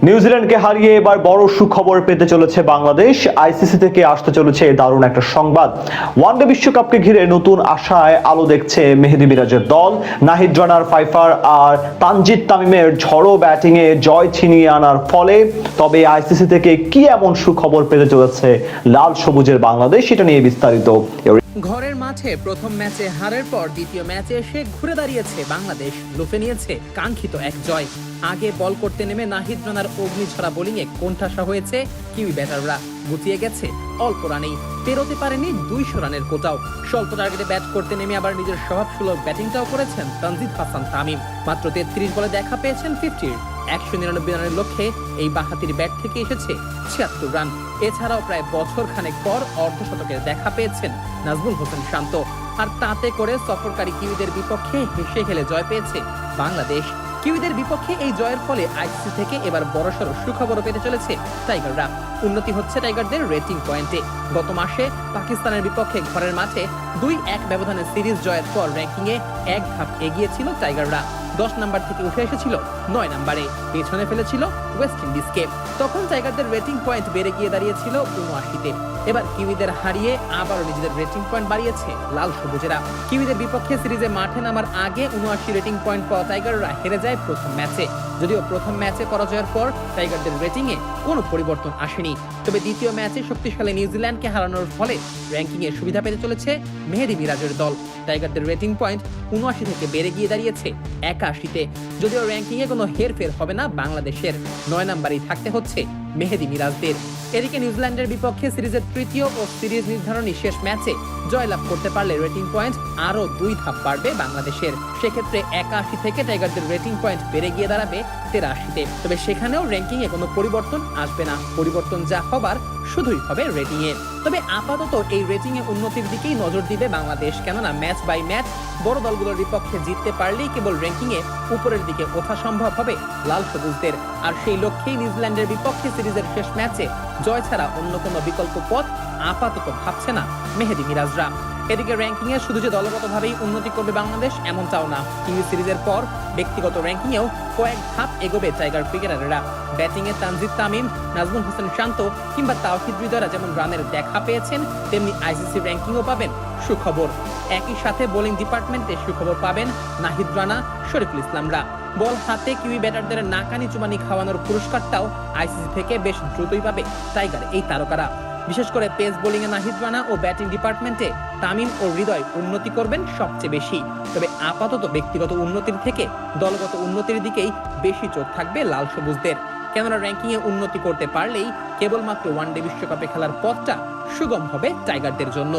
নিউজিল্যান্ডকে হারিয়ে এবার বড় সুখবর পেতে চলেছে বাংলাদেশ। আইসিসি থেকে আসতে চলেছে দারুণ একটা সংবাদ। ওয়ানডে বিশ্বকাপকে ঘিরে নতুন আশায় আলো দেখছে মেহেদী মিরাজের দল। নাহিদ রানার ফাইফার আর তানজিদ তামিমের ঝড়ো ব্যাটিংয়ে জয় ছিনিয়ে আনার ফলে তবে আইসিসি থেকে কি এমন সুখবর পেতে চলেছে লাল সবুজের বাংলাদেশ, সেটা নিয়ে বিস্তারিত। ঘরের মাঠে প্রথম ম্যাচে হারের পর দ্বিতীয় ম্যাচে এসে ঘুরে দাঁড়িয়েছে বাংলাদেশ। লুফে নিয়েছে কাঙ্ক্ষিত এক জয়। আগে বল করতে নেমে নাহিদ রানার অগ্নিঝরা বোলিংয়ে কোণঠাসা হয়েছে কিউই ব্যাটাররা। গুটিয়ে গেছে অল্প রানেই, পেরোতে পারেনি 200 রানের কোটাও। স্বল্প টার্গেটে ব্যাট করতে নেমে আবার নিজের স্বভাবসুলভ ব্যাটিংটাও করেছেন তানজিদ হাসান তামিম। মাত্র 33 বলে দেখা পেয়েছেন 50-র 199 রানের লক্ষ্যে এই বাঁহাতির ব্যাট থেকে এসেছে 76 রান। এছাড়াও প্রায় বছর খানেক পর অর্ধশতকের দেখা পেয়েছেন নাজমুল হোসেন শান্ত। আর তাতে করে সফরকারী কিউইদের বিপক্ষে হেসে খেলে জয় পেয়েছে বাংলাদেশ। কিউইদের বিপক্ষে এই জয়ের ফলে আইসিসি থেকে এবার বড়সড় সুখবরও পেতে চলেছে টাইগাররা। উন্নতি হচ্ছে টাইগারদের রেটিং পয়েন্টে। গত মাসে পাকিস্তানের বিপক্ষে ঘরের মাঠে 2-1 ব্যবধানে সিরিজ জয়ের পর র্যাঙ্কিংয়ে এক ধাপ এগিয়ে ছিল টাইগাররা। 10 নাম্বার থেকে উঠে এসেছিল 9 নাম্বারে, পেছনে ফেলেছিল ওয়েস্ট ইন্ডিজকে। তখন টাইগারদের রেটিং পয়েন্ট বেড়ে গিয়ে দাঁড়িয়েছিল 79-তে। এবার কিউইদের হারিয়ে আবারও নিজেদের রেটিং পয়েন্ট বাড়িয়েছে লাল সবুজেরা। কিউইদের বিপক্ষে সিরিজে মাঠে নামার আগে 79 রেটিং পয়েন্ট পাওয়া টাইগাররা হেরে যায় প্রথম ম্যাচে। যদিও প্রথম ম্যাচে পরাজয়ের পর টাইগারদের রেটিংয়ে কোনো পরিবর্তন আসেনি, তবে দ্বিতীয় ম্যাচে শক্তিশালী নিউজিল্যান্ডকে হারানোর ফলে র্যাঙ্কিংয়ে সুবিধা পেতে চলেছে মেহেদী মিরাজের দল। টাইগারদের রেটিং পয়েন্ট 79 থেকে বেড়ে গিয়ে দাঁড়িয়েছে 81-তে। যদিও র্যাঙ্কিংয়ে কোনো হেরফের হবে না বাংলাদেশের, 9 নাম্বারেই থাকতে হচ্ছে মেহেদী মিরাজদের। এদিকে নিউজিল্যান্ডের বিপক্ষে সিরিজের তৃতীয় ও সিরিজ নির্ধারণী শেষ ম্যাচে জয়লাভ করতে পারলে রেটিং পয়েন্ট আরও 2 ধাপ বাড়বে বাংলাদেশের। সেক্ষেত্রে 81 থেকে টাইগারদের রেটিং পয়েন্ট বেড়ে গিয়ে দাঁড়াবে 83-তে। তবে সেখানেও র্যাঙ্কিংয়ে কোনো পরিবর্তন আসবে না, পরিবর্তন যা হবার শুধুই হবে রেটিংয়ে। তবে আপাতত এই রেটিংয়ে উন্নতির দিকেই নজর দিবে বাংলাদেশ, কেননা ম্যাচ বাই ম্যাচ বড় দলগুলোর বিপক্ষে জিততে পারলেই কেবল র্যাঙ্কিংয়ে উপরের দিকে ওঠা সম্ভব হবে লাল সবুজদের। আর সেই লক্ষ্যেই নিউজিল্যান্ডের বিপক্ষে সিরিজের শেষ ম্যাচে জয় ছাড়া অন্য কোনো বিকল্প পথ আপাতত ভাবছে না মেহেদী মিরাজরা। এদিকে র্যাঙ্কিংয়ে শুধু যে দলগতভাবেই উন্নতি করবে বাংলাদেশ এমনটাও না, কিউই সিরিজের পর ব্যক্তিগত র্যাঙ্কিংয়েও কয়েক ধাপ এগোবে টাইগার ক্রিকেটাররা। ব্যাটিংয়ে তানজিদ তামিম, নাজমুল হোসেন শান্ত কিংবা তাওহিদ হৃদয়রা যেমন রানের দেখা পেয়েছেন, তেমনি আইসিসি র্যাঙ্কিংও পাবেন সুখবর। একই সাথে বোলিং ডিপার্টমেন্টে সুখবর পাবেন নাহিদ রানা, শরীফুল ইসলামরা। বল হাতে কিউই ব্যাটারদের নাকানি চুবানি খাওয়ানোর পুরস্কারটাও আইসিসি থেকে বেশ দ্রুতই পাবে টাইগার এই তারকারা। বিশেষ করে পেস বোলিংয়ে নাহিদ রানা ও ব্যাটিং ডিপার্টমেন্টে তামিম ও হৃদয় উন্নতি করবেন সবচেয়ে বেশি। তবে আপাতত ব্যক্তিগত উন্নতির থেকে দলগত উন্নতির দিকেই বেশি চোখ থাকবে লাল সবুজদের, কেননা র্যাঙ্কিংয়ে উন্নতি করতে পারলেই কেবলমাত্র ওয়ানডে বিশ্বকাপে খেলার পথটা সুগম হবে টাইগারদের জন্য।